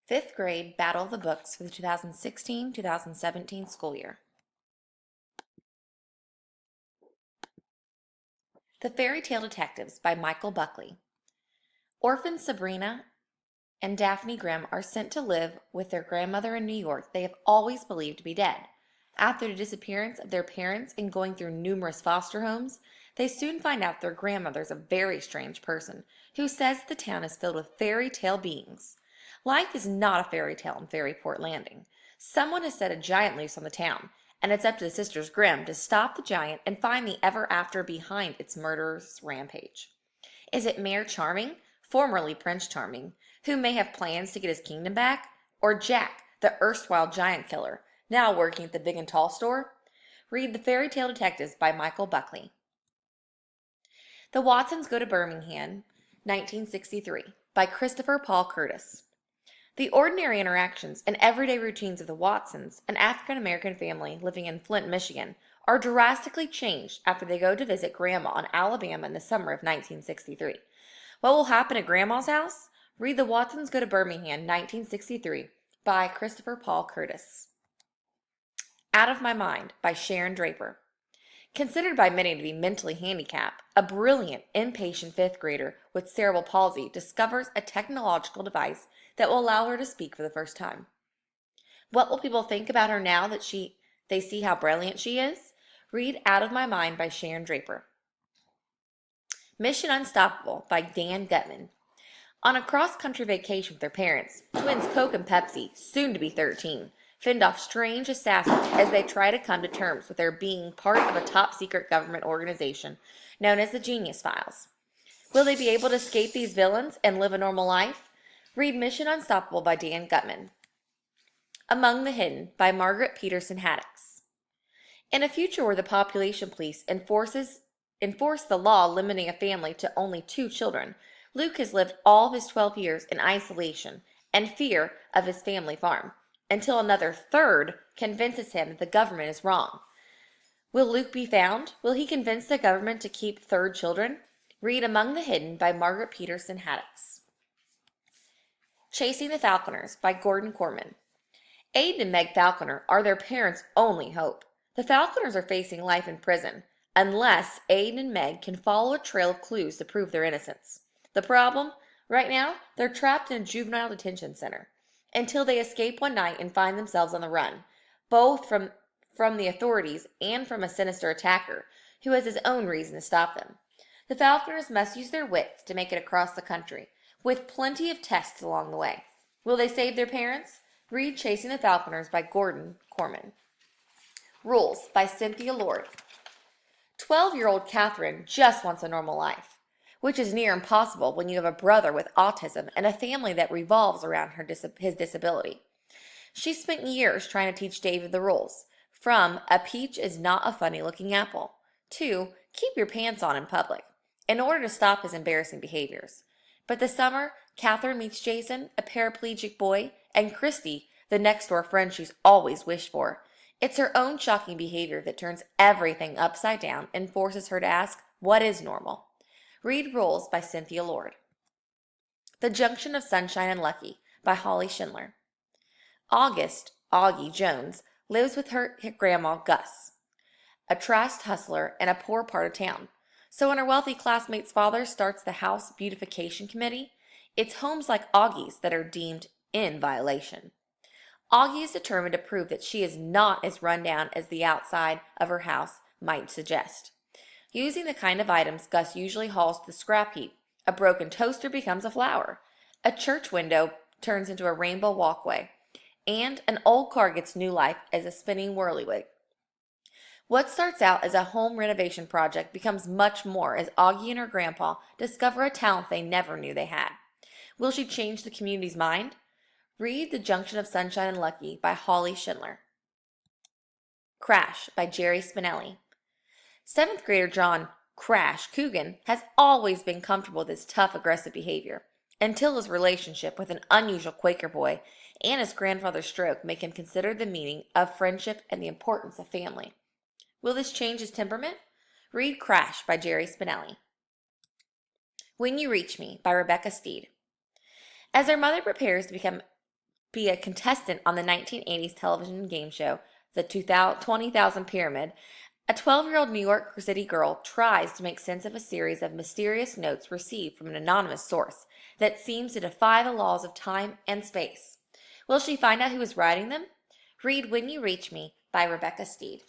Fifth grade Battle of the Books for the 2016-2017 school year. The Fairy Tale Detectives by Michael Buckley. Orphan Sabrina and Daphne Grimm are sent to live with their grandmother in New York they have always believed to be dead. After the disappearance of their parents and going through numerous foster homes, they soon find out their grandmother is a very strange person who says the town is filled with fairy tale beings. Life is not a fairy tale in Fairyport Landing. Someone has set a giant loose on the town, and it's up to the sisters Grimm to stop the giant and find the ever after behind its murderous rampage. Is it Mayor Charming, formerly Prince Charming, who may have plans to get his kingdom back? Or Jack, the erstwhile giant killer, now working at the Big and Tall store? Read The Fairy Tale Detectives by Michael Buckley. The Watsons Go to Birmingham, 1963, by Christopher Paul Curtis. The ordinary interactions and everyday routines of the Watsons, an African-American family living in Flint, Michigan, are drastically changed after they go to visit Grandma in Alabama in the summer of 1963. What will happen at Grandma's house? Read The Watsons Go to Birmingham, 1963, by Christopher Paul Curtis. Out of My Mind by Sharon Draper. Considered by many to be mentally handicapped, a brilliant, impatient fifth grader with cerebral palsy discovers a technological device that will allow her to speak for the first time. What will people think about her now that they see how brilliant she is? Read Out of My Mind by Sharon Draper. Mission Unstoppable by Dan Gutman. On a cross-country vacation with their parents, twins Coke and Pepsi, soon to be 13, fend off strange assassins as they try to come to terms with their being part of a top-secret government organization known as the Genius Files. Will they be able to escape these villains and live a normal life? Read Mission Unstoppable by Dan Gutman. Among the Hidden by Margaret Peterson Haddix. In a future where the population police enforce the law limiting a family to only 2 children, Luke has lived all of his 12 years in isolation and fear of his family farm, until another third convinces him that the government is wrong. Will Luke be found? Will he convince the government to keep third children? Read Among the Hidden by Margaret Peterson Haddix. Chasing the Falconers by Gordon Corman. Aiden and Meg Falconer are their parents' only hope. The Falconers are facing life in prison, unless Aiden and Meg can follow a trail of clues to prove their innocence. The problem? Right now, they're trapped in a juvenile detention center until they escape one night and find themselves on the run, both from the authorities and from a sinister attacker who has his own reason to stop them. The Falconers must use their wits to make it across the country, with plenty of tests along the way. Will they save their parents? Read Chasing the Falconers by Gordon Corman. Rules by Cynthia Lord. 12-year-old Catherine just wants a normal life, which is near impossible when you have a brother with autism and a family that revolves around his disability. She spent years trying to teach David the rules, from a peach is not a funny-looking apple, to keep your pants on in public, in order to stop his embarrassing behaviors. But this summer, Catherine meets Jason, a paraplegic boy, and Christy, the next-door friend she's always wished for. It's her own shocking behavior that turns everything upside down and forces her to ask, what is normal? Read Rules by Cynthia Lord. The Junction of Sunshine and Lucky by Holly Schindler. August, Augie Jones, lives with her grandma Gus, a trashed hustler in a poor part of town. So when her wealthy classmate's father starts the house beautification committee, it's homes like Augie's that are deemed in violation. Augie is determined to prove that she is not as run down as the outside of her house might suggest. Using the kind of items Gus usually hauls to the scrap heap, a broken toaster becomes a flower, a church window turns into a rainbow walkway, and an old car gets new life as a spinning whirlywig. What starts out as a home renovation project becomes much more as Augie and her grandpa discover a talent they never knew they had. Will she change the community's mind? Read The Junction of Sunshine and Lucky by Holly Schindler. Crash by Jerry Spinelli. 7th grader John Crash Coogan has always been comfortable with his tough, aggressive behavior, until his relationship with an unusual Quaker boy and his grandfather's stroke make him consider the meaning of friendship and the importance of family. Will this change his temperament? Read Crash by Jerry Spinelli. When You Reach Me by Rebecca Steed. As her mother prepares to become be a contestant on the 1980s television game show, The 20,000 Pyramid, a 12-year-old New York City girl tries to make sense of a series of mysterious notes received from an anonymous source that seems to defy the laws of time and space. Will she find out who is writing them? Read When You Reach Me by Rebecca Steed.